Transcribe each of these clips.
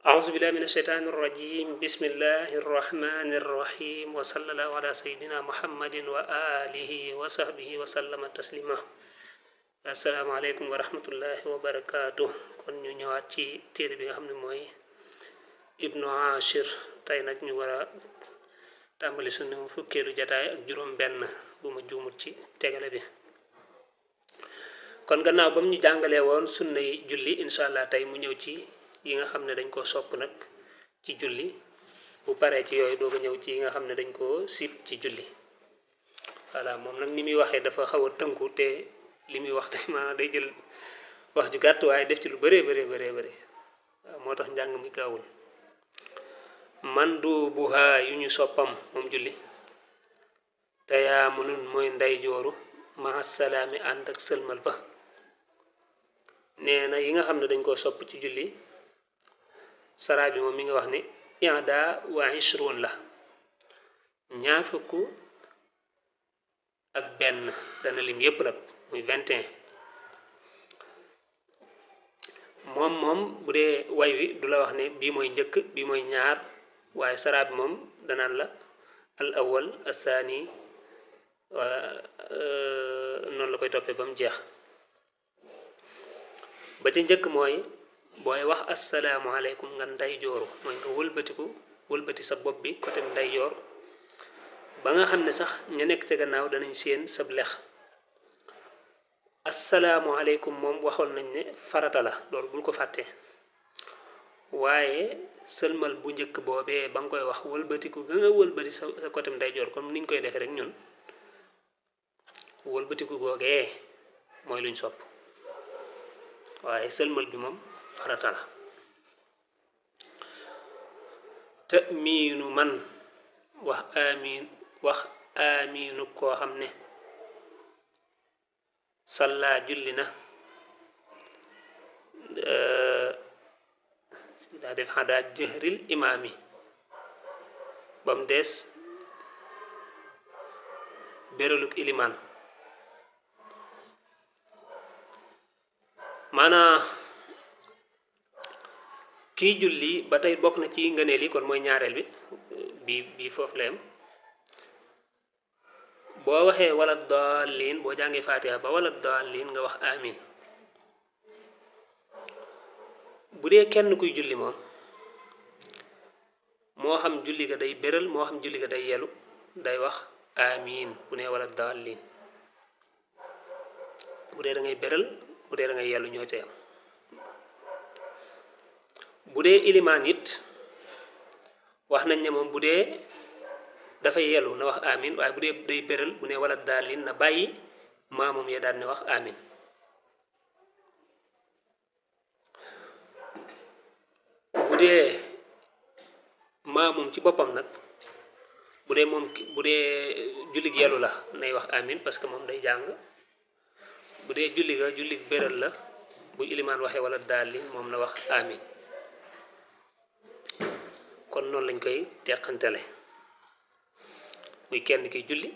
أعوذ بالله من الشيطان الرجيم بسم الله الرحمن الرحيم وصلى الله على سيدنا محمد وآله وصحبه وسلم تسليما السلام عليكم ورحمة الله وبركاته kon ñu ñëwaat ci téere bi nga xam ne mooy ibnu ashir tey nag ñu war a tàmbali sunu fukkeelu jataay ak juróom benn bu ma juumut ci tegale bi kon gannaaw ba mu ñu jàngalee woon sunna yi julli incha allah tey mu ñëw ci yi nga xam ne dañ koo sopp nag ci julli bu paree ci yooyu doog a ñëw ci yi nga xam ne dañ koo sib ci julli voilà moom nag ni muy waxee dafa xaw a tënku te li muy wax maanaam day jël wax ju gàtt waaye def ci lu bëree bëri waaw moo tax njàng mi gaawul man du buha yu ñu soppam moom julli te yaa mënun mooy nday jooru maa salaami ànd ak sëlmal ba nee na yi nga xam ne dañ koo sopp ci julli saraa bi moom mi nga wax ne i'da wa ishrun la ñaar fukk ak benn dana lim yépp nag muy 21 moom bu dee way wi du la wax ne bii mooy njëkk bii mooy ñaar waaye saraa bi moom danaan la al awal asaani noonu la koy toppee ba mu jeex ba ca njëkk mooy booy wax asalaamualeykum nga nday jooru mooy nga wëlbati sa bopp bi côté nday joor ba nga xam ne sax ña nekk ca gannaaw danañ seen sab lex asalaamualeykum moom waxoon nañ ne farata la loolu bul ko fàtte waaye sëlmal bu njëkk boobee ba nga koy wax wëlbatiku ga nga wëlbati sa côté nday joor comme niñ koy defee rek ñun wëlbatiku googee mooy luñ sopp waaye sëlmal bi moom farata la te miinu man wax amiinu koo xam ne salla julli na daa def xadaa jëhril imaami ba mu des béraluk ilimaan maanaa kii julli ba tey bokk na ci ngëneel yi kon mooy ñaareel bi foofu la yam boo waxee wala daalliin boo jàngee faatiha ba wala daalliin nga wax amin bu dee kenn kuy julli moom moo xam julli ga day béral moo xam julli ga day yelu day wax amin bu ne wala daalliin bu dee da ngay béral bu dee da ngay yelu ñoo ca yam bu dee ilimaan it wax nañ ne moom bu dee dafay yelu na wax amin waaye bu dee day béral bu ne wala daalin na bàyyi maamum ya daal ne wax amin bu dee maamum ci boppam nag bu dee jullig yelu la nay wax amin parce que moom day jàng bu dee jullig béral la bu ilimaan waxee wala daalin moom na wax amin kon noonu lañ koy teqantale muy kenn kiy julli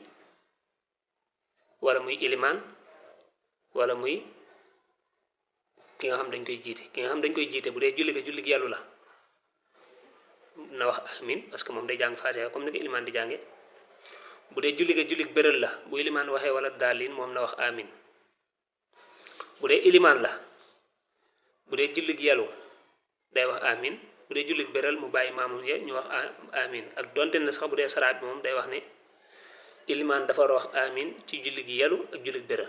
wala muy ilimaan wala muy ki nga xam dañ koy jiite bu dee julli gi yàllu la na wax amin parce que moom day jàng faatiha comme ni ko ilimaan di jànge bu dee julli béral la bu ilimaan waxee wala daalin moom na wax amin bu dee ilimaan la bu dee julli gi yàllu day wax amin bu dee jullit béral mu bàyyi maamum ya ñu wax amin ak donte ne sax bu dee saraat bi moom day wax ne ilimaan dafa war a wax amin ci julli gi yelu ak jullit béral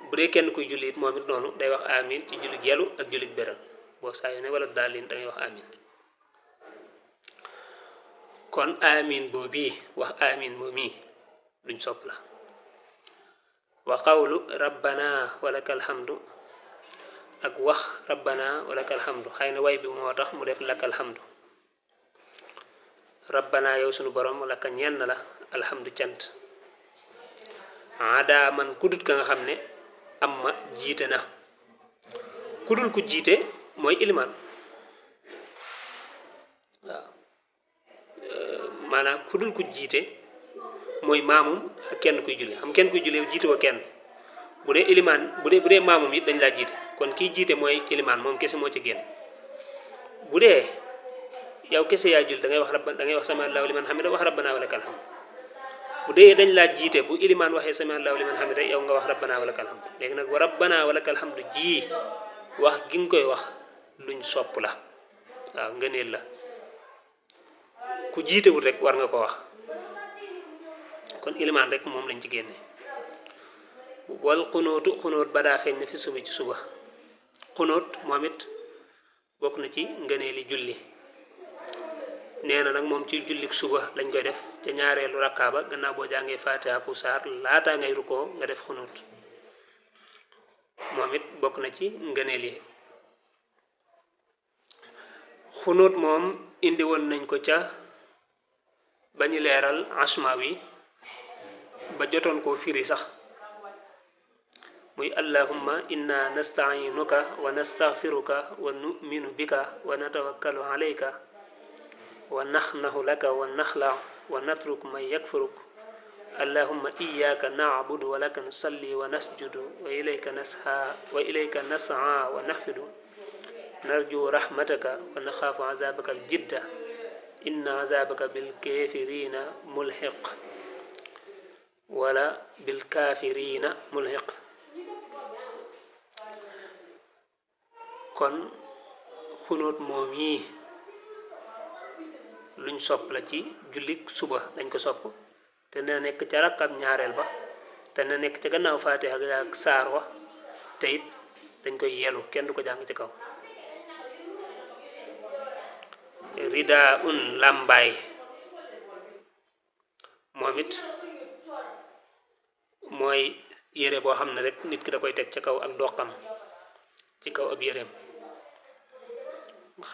bu dee kenn kuy julli it moom it noonu day wax amin ci julli gi yelu ak jullit béral boo saa yu ne wala daalin da ngay wax amin kon amin boobii wax amin moomii luñ sopp la wa qawlu rabbana walakal hamdu ak wax rabbana walakal hamdu xëy na way bi moo tax mu def lakal hamdu rabbana yow sunu borom laka ñenn la alhamdu cant ada man kudut ka nga xam ne am ma jiite na kudul ku jiite mooy ilimaan waaw maanaam kudul ku jiite mooy maamum ak kenn kuy julli xam kenn kuy julli jiite wa kenn bu dee ilimaan bu dee maamum it dañ laa jiite kon kii jiite mooy ilimaan moom kese moo ci génn bu dee yow kese yaa jul da ngay wax da ngay wax sami allahu liman hamida wax rabbana wa lakal hamd bu dee dañ laa jiite bu ilimaan waxee sami allahu liman hamida yow nga wax rabbana wa lakal hamd léegi nag wa rabbana wa lakal hamd ji wax gi nga koy wax luñ sopp la waaw ngëneel la ku jiitewul rek war nga ko wax kon ilimaan rek moom lañ ci génne wal xunóot ba daa feeñ na fi suba ci suba xunóot moom it bokk na ci ngëneeli julli nee na nag moom ci jullik suba lañ koy def ca ñaareelu rakkaa ba gannaaw boo jàngee fatiha ku saar laataa ngay rukkoo nga def xunóot moom it bokk na ci ngëneel yi xunóot moom indi woon nañ ko ca bañu leeral Asmawi ba jotoon koo firi sax muy allahumma inna nasta'inuka wa nastaghfiruka wa nu'minu bika wa natawakkalu alayka wa nakhnahu laka wa nakhla wa natruk man yakfuruk allahumma iyyaka na'budu wa laka nusalli wa nasjudu wa ilayka nas'a wa nahfidu narju rahmataka wa nakhafu 'azabaka al-jidda inna 'azabaka bil kafirina mulhiq wala bil kafirina mulhiq kon xunóot moom yi luñ sopp la ci jullik suba dañ ko sopp te na nekk ca rakkab ñaareel ba te na nekk ca gannaaw faatiha ak saar wa te it dañ koy yelu kenn du ko jàng ci kaw rida un làmbaay moom it mooy yére boo xam ne rek nit ki da koy teg ca kaw ak doqam ci kaw ab yéreem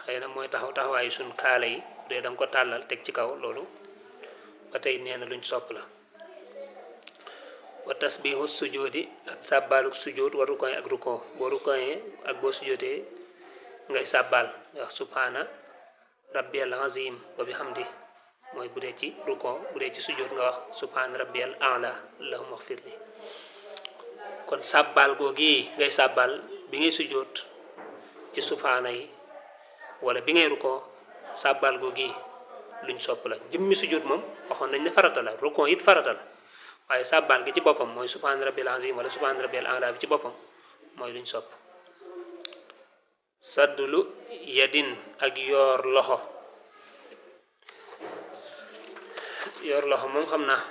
xëy na mooy taxawaayu suñ kaala yi bu dee da nga ko tàllal teg ci kaw loolu ba tey nee na luñ sopp la wa tasbihu sujudi ak sàbbaaluk sujud wa rukoy ak ruko boo rukoyee ak boo sujudee ngay sàbbaal wax subhana rabbiyal azim wa bihamdi mooy bu dee ci ruko bu dee ci sujud nga wax subhana rabbiyal a'la allahumma ighfirli kon sàbbaal googi ngay sàbbaal bi ngay sujud ci subhana yi wala bi ngay ruko sàbbaal googi luñ sopp la jëmmi sujud moom waxoon nañ ne farata la ruko it farata la waaye sàbbaal gi ci boppam mooy subhana rabbil azim wala subhana rabbil a'la bi ci boppam mooy luñ sopp saddulu yadin ak yoor loxo moom xam naa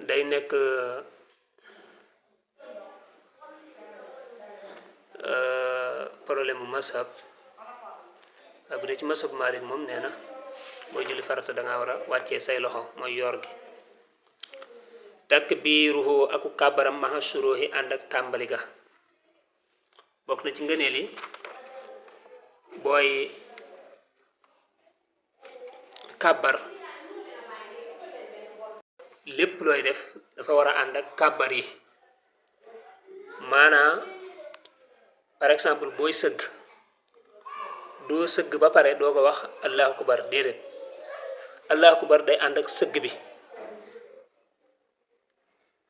day nekk problème mu masab bu dee ci masab Maalik moom nee na booy julli farata da ngaa war a wàccee say loxo mooy yoor gi takbiiruhu aku kàbbaram maha suruhi ànd ak tàmbali ga bokk na ci ngëneel yi booy kàbbar lépp looy def dafa war a ànd ak kàbbar yi maanaam par exemple booy sëgg doo sëgg ba pare doo ko wax allahu akbar déedéet allahu akbar day ànd ak sëgg bi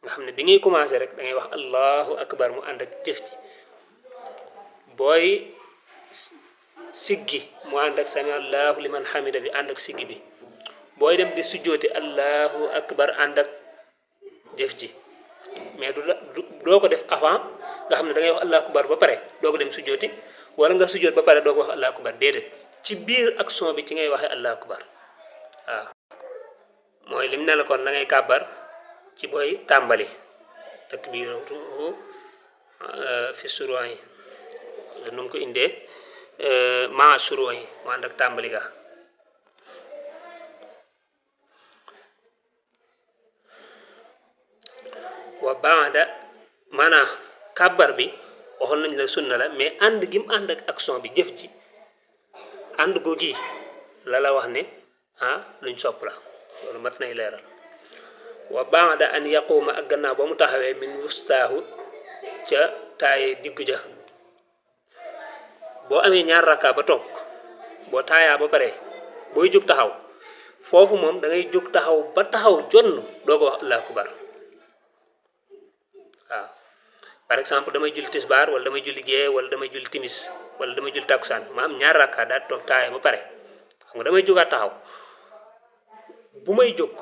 nga xam ne bi ngay commencé rek da ngay wax allahu akbar mu ànd ak jëf ji booy siggi mu ànd ak sami allahu liman hamida bi ànd ak siggi bi booy dem di sujjooti allahu akbar ànd ak jëf ji mais doo ko def avant nga xam ne da ngay wax allahu akbar ba pare doo ko dem sujjooti wala nga sujjoot ba pare doo ko wax allahu akbar déedéet ci biir action bi ci ngay waxee allahu akbar waaw mooy lim ne la kon da ngay kàbbar ci booy tàmbali takbiruhu fi suru'i yi nu mu ko indee maa suru'i yi mu ànd ak tàmbali ga wa baada maanaam kàbbar bi waxoon nañ la sunna la mais ànd gi mu ànd ak action bi jëf ji ànd googi la wax ne luñ sopp la loolu mat nay leeral wa baada an yaquuma ak gannaaw ba mu taxawee min wustaahu ca taaye digg ja boo amee ñaar rakka ba toog boo taayaa ba pare booy jóg taxaw foofu moom da ngay jóg taxaw ba taxaw jonn doo ko wax allahu akbar waaw par exemple damay julli tisbaar wala damay julli gee wala damay julli timis wala damay julli takusaan ma am ñaar rakka daal toog taaya ba pare xam nga damay jógaat taxaw bu may jóg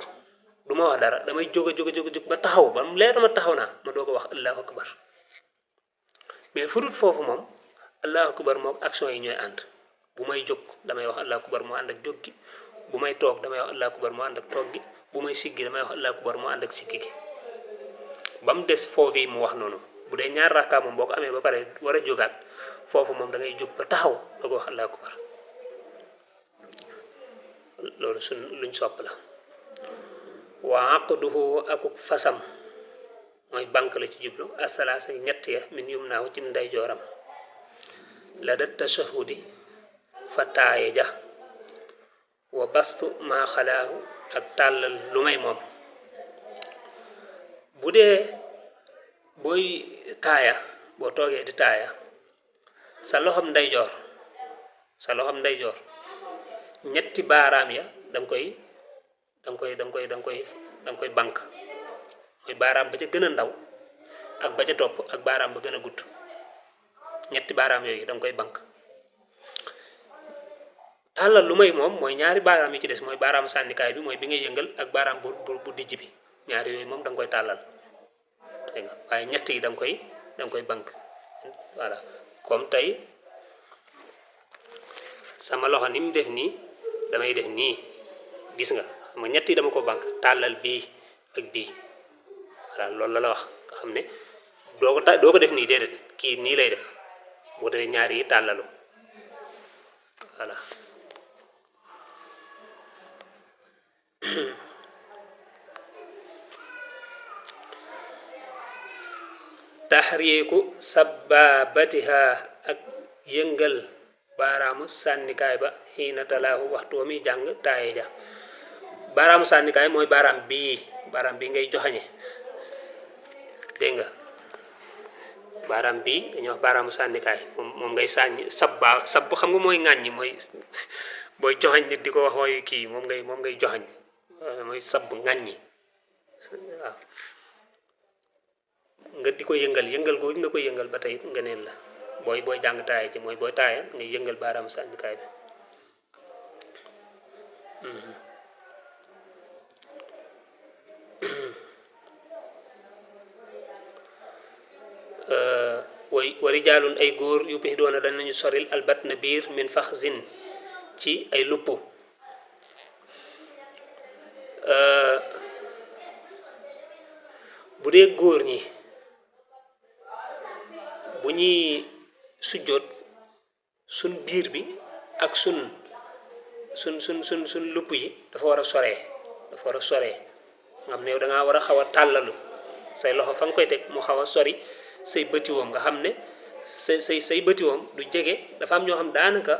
du ma wax dara damay jóg a jóg ba taxaw ba mu leer ma taxaw naa ma doog a wax allahu akbar mais furut foofu moom allahu akbar moom action yi ñooy ànd bu may jóg damay wax allahu akbar moo ànd ak jóg gi bu may toog damay wax allahu akbar moo ànd ak toog gi bu may siggi damay wax allahu akbar moo ànd ak siggi gi ba mu des foofu yi mu wax noonu bu dee ñaar rakka moom boo ko amee ba pare war a jógaat foofu moom da ngay jóg ba taxaw doog a wax allahu akbar loolu suñ luñ sopp la wa aqduhu akuk fasam mooy banque la ci jublu asalaasa ñett ya min yum naaw ci nday jooram la dat tashahudi fa taaye ja wa bastu maa xalaahu ak tàllal lu may moom bu dee booy taaya boo toogee di taaya sa loxom ndeyjoor ñetti baaraam ya danga koy bank mooy baaraam ba ca gën a ndaw ak ba ca topp ak baaraam ba gën a gudd ñetti baaraam yooyu danga koy bank tàllal lu may moom mooy ñaari baaraam yi ci des mooy baaraamu sànnikaay bi mooy bi ngay yëngal ak baaraam bu dijj bi ñaari yooyu moom danga koy tàllal dégg nga waaye ñett yi danga koy bank voilà comme tey sama loxo ni mu def nii damay def nii gis nga xam nga ñett yi dama ko bank tàllal bii ak bii voilà loolu la wax nga xam ne doo ko def nii déedéet kii nii lay def boo defee ñaari yi tàllalu voilà tahriiku sababatiha ak yëngal baaraamu sànnikaay ba xiina talaahu waxtu wa muy jàng taaye ja baaraamu sànnikaay mooy baaraam bii ngay joxañe dégg nga baaraam bii dañuy wax baaraamu sànnikaay moom ngay sànni sab xam nga mooy ŋàññi mooy booy joxañ nit di ko wax mooy kii moom ngay joxañ mooy sab ŋàññi waaw nga di ko yëngal googu nga koy yëngal ba tey ngëneel la booy jàng taaya ji mooy booy taaya ngay yëngal baaraamu sànnikaay bi wa rijaalun ay góor yu pix doona danañu soril albat na biir min fax zin ci ay lupp bu dee góor ñi bu ñuy sujjóot sun biir bi ak sun lupp yi dafa war a soree nga xam ne yow da ngaa war a xaw a tàllalu say loxo fa nga koy teg mu xaw a sori say bëtiwoom nga xam ne say bëtiwoom du jege dafa am ñoo xam daanaka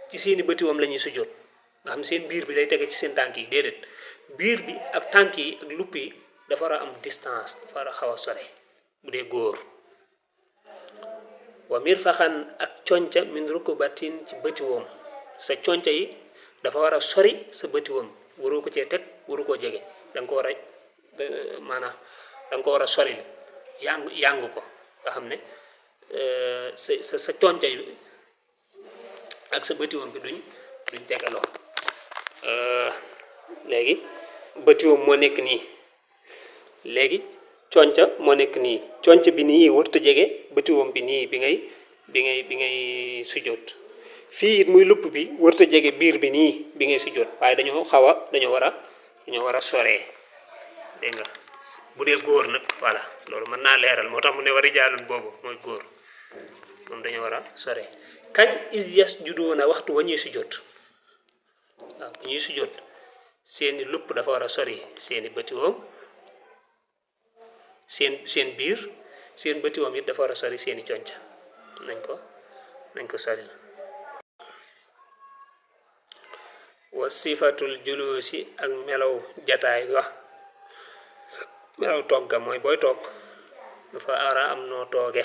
ci seeni bëtiwoom la ñuy sujjóot nga xam seen biir bi day tege ci seen tànk yi déedéet biir bi ak tànk yi ak lupp yi dafa war a am distance dafa war a xaw a sore bu dee góor wa mir faxan ak conca min rukubatin ci bëtiwoom sa conca yi dafa war a sori sa bëtiwoom waroo ko cee teg waru koo jege da nga ko war a maanaam da nga ko war a sori yàng ko nga xam ne sa conca yi ak sa bëtiwoom bi duñ tegaloo léegi bëtiwoom moo nekk nii léegi conca moo nekk nii conca bi nii warta jege bëtiwoom bi nii bi ngay sujjóot fii it muy lupp bi warta jege biir bi nii bi ngay sujjóot waaye dañoo war a soree dégg nga bu dee góor nag voilà loolu mën naa leeral moo tax mu ne war a jaalun boobu mooy góor moom dañoo war a soree kañ is yas judoona waxtu wa ñuy sujjóot waaw bu ñuy sujjóot seeni lupp dafa war a sori seeni bëtiwoom seen biir seen bëtiwoom it dafa war a sori seeni conca nañ ko sori wa sifatul julusi ak melaw jataay wax melaw togga mooy booy toog dafa war a am noo tooge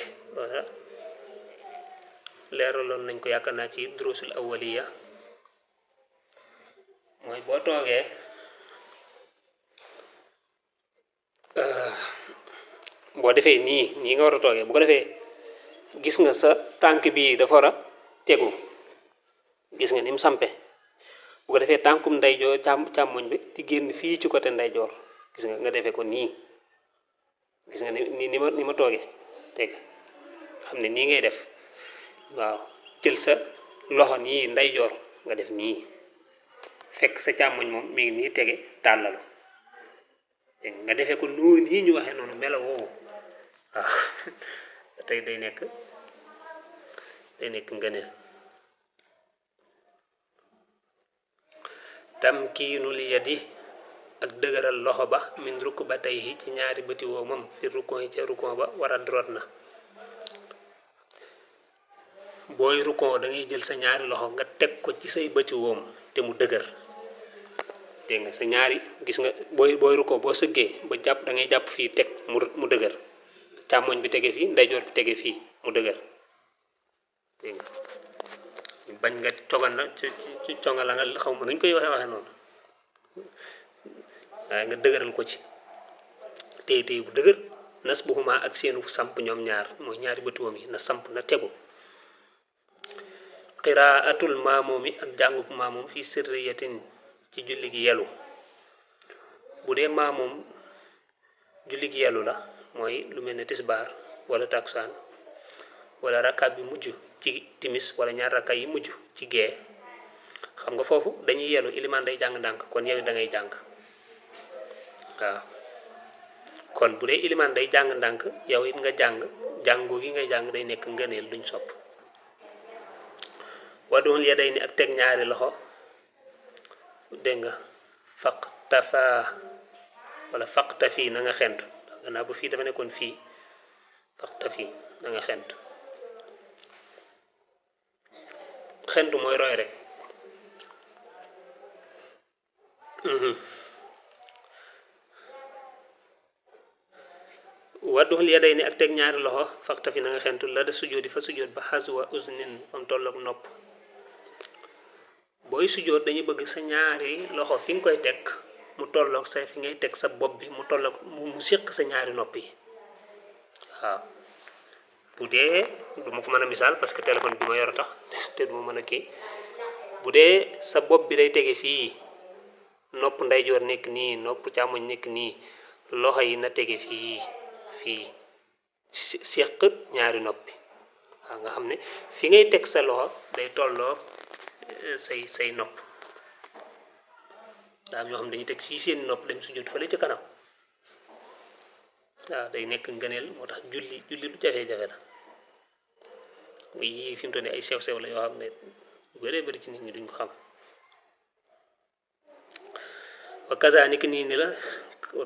leeraloon nañ ko yaakaar naa ci durusul awwaliya mooy boo toogee boo defee nii nga war a toogee bu ko defee gis nga sa tànk bii dafa war a tegu gis nga ni mu sampe bu ko defee tànkum ndeyjoor càmmoñ bi di génn fii ci côté ndeyjoor gis nga defee ko nii gis nga ni ma toogee teg xam ne nii ngay def waaw jël sa loxo nii ndeyjoor nga def nii fekk sa càmmoñ moom mi ngi nii tege tàllalu dégg nga defee ko noonu nii ñu waxee noonu melo woowu waaw tey day nekk ngëneel tamkiinul yadi ak dëgëral loxo ba min rukbatayhi ci ñaari bëti woo moom fi rukon yi ca rukon ba war a droit na booy rukon da ngay jël sa ñaari loxo nga teg ko ci say bëti woom te mu dëgër dégg nga sa ñaari gis nga booy rukon boo sëggee ba jàpp da ngay jàpp fii teg mu dëgër càmmoñ bi tege fii ndeyjoor bi tege fii mu dëgër dégg nga bañ nga cogal na ci congal la nga xaw ma nuñ koy waxe noonu waaye nga dëgëral ko ci téye bu dëgër nas bu xuma ak seenu samp ñoom ñaar mooy ñaari bëtuwam yi na samp na tegu qiraatul maamoom yi ak jàngub maamoom fii sirriyatin ci julli gi yelu bu dee maamoom julli gi yelu la mooy lu mel ne tisbaar wala taksaan wala rakkaat bi mujj ci timis wala ñaar rakkaat yi mujj ci gee xam nga foofu dañuy yelu ilimaan day jàng ndànk kon yow da ngay jàng waaw kon bu dee ilimaan day jàng ndànk yow it nga jàngoo gi ngay jàng day nekk ngëneel luñ sopp wadul ya day ni ak teg ñaari loxo dégg nga faqtafa wala faqtafi na nga xentu gannaaw bu fii dafa nekkoon fii faqtafi na nga xentu mooy roy rek waddul ya day ni ak teg ñaari loxo faqtafi na nga xentu la da sujjóot fa sujjóot ba xaswa usnin am tolloog nopp booy sujjóot dañuy bëgg sa ñaari loxo fi nga koy teg mu tolloog sa fi ngay teg sa bopp bi mu tolloog mu séq sa ñaari nopp yi waaw bu dee du ma ko mën a misaal parce que téléphone bi ma yor tax te du ma mën a kii bu dee sa bopp bi day tege fii nopp ndeyjoor nekk nii nopp càmmoñ nekk nii loxo yi na tege fii séq ñaari noppi waaw nga xam ne fi ngay teg sa loxo day tolloo say nopp daam ñoo xam dañuy teg fii seen nopp dem sujjóot fële ca kanam waaw day nekk ngëneel moo tax julli lu jafe-jafe la yii fi mu toll nii ay sew-sew la yoo xam ne bëree bëri ci nit ñi duñ ko xam wa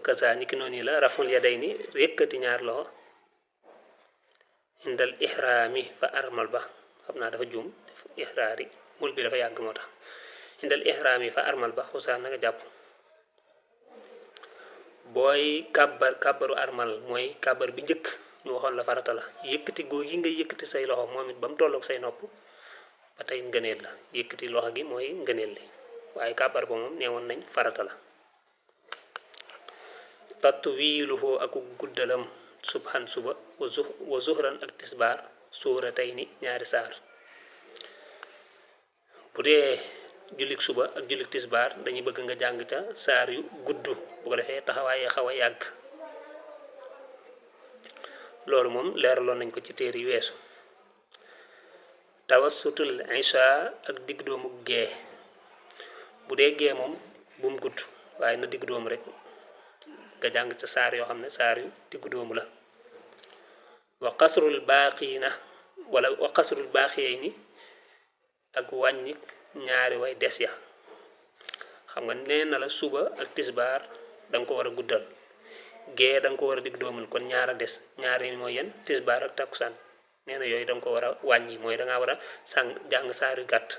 kaza niki noonu la raful ya day ni yëkkati ñaar loxo indal ihraami fa armal ba xam naa dafa juum def ihraari mul bi dafa yàgg moo tax indal ihraami fa armal ba xusaan na nga jàpp booy kàbbaru armal mooy kàbbar bi njëkk ñu waxoon la farata la yëkkati goo yi nga yëkkati say loxo moom it ba mu tolloog say nopp ba tey ngëneel la yëkkati loxo gi mooy ngëneel li waaye kàbbar ba moom neewoon nañ farata la tattu wiiluhu ak guddalam subhan suba wa zuhran ak tisbaar suura tey ni ñaari saar bu dee jullik suba ak jullik tisbaar dañuy bëgg nga jàng ca saar yu gudd bu ko defee taxawaaye xaw a yàgg loolu moom leeraloon nañ ko ci téere yu weesu tawassutul isha ak digg doomu gee bu dee gee moom bu mu gudd waaye na digg doomu rek nga jàng ca saar yoo xam ne saar yu digg doomu la wa qasrul baaxiyayni ak wàññi ñaari way des ya xam nga nee na la suba ak tisbaar da nga ko war a guddal gee da nga ko war a digg doomal kon ñaara des ñaari mooy yan tisbaar ak takkusaan nee na yooyu da nga ko war a wàññi mooy da ngaa war a jàng saar yu gàtt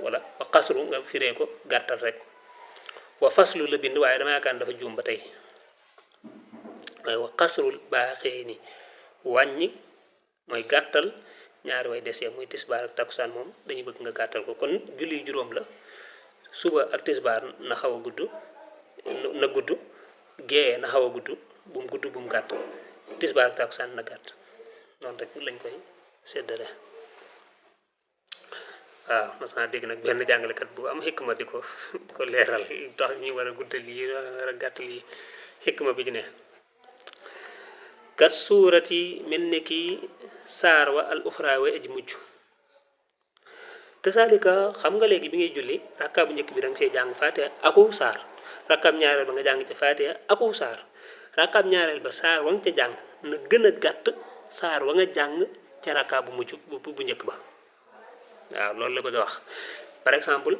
wala wa qasru nga firee ko gàttal rek wa faslu la bind waaye dama yaakaar dafa juum ba tey mooy wa qasrul baaxiyayni wàññi mooy gàttal ñaari way des ya muy tisbaar ak takkusaan moom dañuy bëgg nga gàttal ko kon julli juróom la suba ak tisbaar na xaw a gudd na gudd gee na xaw a gudd bu mu gudd bu mu gàtt tisbaar takkusaan na gàtt noonu rek lañ koy séddale waaw mas naa dégg nag benn jàngalekat bu am xikma di ko leeral tax ñu war a guddal yi war a gàttal yi xikma bi ci ne kas suurati mel ni ki saar wa al uxra way aji mujj kasaalika xam nga léegi bi ngay julli rakka bu njëkk bi da nga cee jàng fatiha aku saar rakkaab ñaareel ba nga jàng ca fatiha aku saar rakkaab ñaareel ba saar wa nga ca jàng na gën a gàtt saar wa nga jàng ca rakka bu mujj bu njëkk ba waaw loolu la bëgg a wax par exemple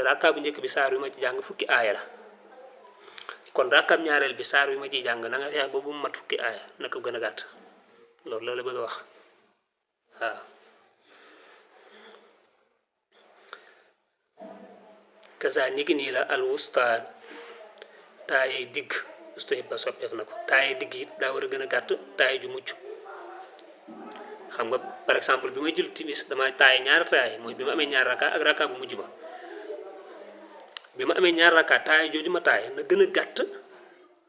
rakka bu njëkk bi saar wi ma ci jàng fukki aaya la kon rakkaab ñaareel bi saar wi ma ciy jàng na nga feex ba bu mu mat fukki aaya na ko gën a gàtt loolu la bëgg a wax waaw kasa ñi gi nii la al wusta taayay digg ustahib ba soppeef na ko taayay digg it daa war a gën a gàtt taay ju mucc xam nga par exemple bi may jul timis dama taay ñaar taay mooy bi ma amee ñaar raka ak raka bu mujj ba bi ma amee ñaar raka taay jooju ma taay na gën a gàtt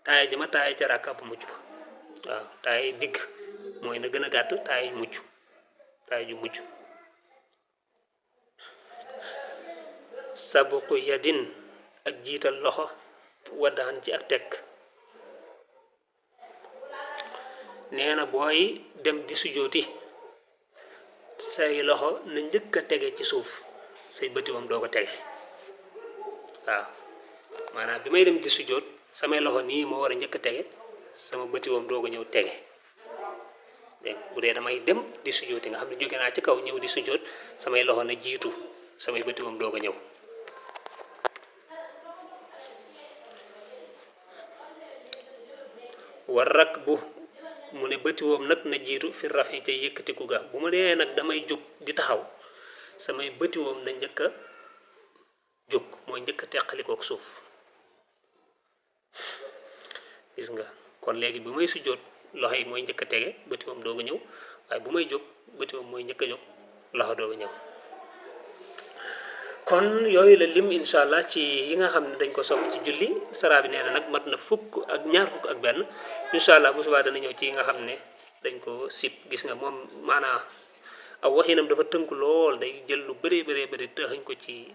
taay ji ma taay ca raka bu mujj ba waaw taay digg mooy na gën a gàtt taay mucc taay ju mucc sabuqu yadin ak jiital loxo waddaan ci ak tekk nee na booy dem di sujooti say loxo na njëkk a tege ci suuf say bëti moom doo ko tege waaw maanaam bi may dem di sujoot samay loxo nii moo war a njëkk a tege sama bëti moom doo ko ñëw tege dégg bu dee damay dem di sujooti nga xam ne jóge naa ci kaw ñëw di sujoot samay loxo na jiitu samay bëti moom doo ko ñëw war rak bu mu ne bëti woom nag na jiitu fi rafi ca yëkkatiku ga bu ma dee nag damay jóg di taxaw samay bëti woom na njëkk a jóg mooy njëkk a teqalikook suuf gis nga kon léegi bu may sujjóot loxo yi mooy njëkk a tege bëti woom dooga ñëw waaye bu may jóg bëti woom mooy njëkk a jóg loxo dooga ñëw kon yooyu la lim incha allah ci yi nga xam ne dañ ko sopp ci julli sara bi nee na nag mat na fukk ak ñaar fukk ak benn incha allah bu subaa dana ñëw ci yi nga xam ne dañ ko sib gis nga moom maanaa aw waxinam dafa tënk lool day jël lu bëree bëree bëri tëxañ ko ci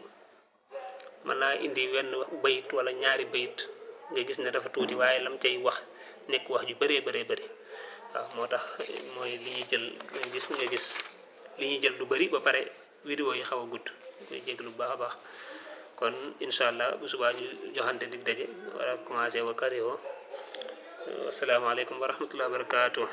mën naa indi wenn bayit wala ñaari bayit nga gis ne dafa tuuti waaye lam cay wax nekk wax ju bëree bëree bëri waaw moo tax mooy li ñuy jël nga gis li ñuy jël lu bëri ba pare vidéo yi xaw a gudd koy jéglu bu baax a baax kon incha allah bu subaa ñu joxante dig daje war a commencé wa kariho asalaamaaleykum wa rahmatullahi wa barakatuh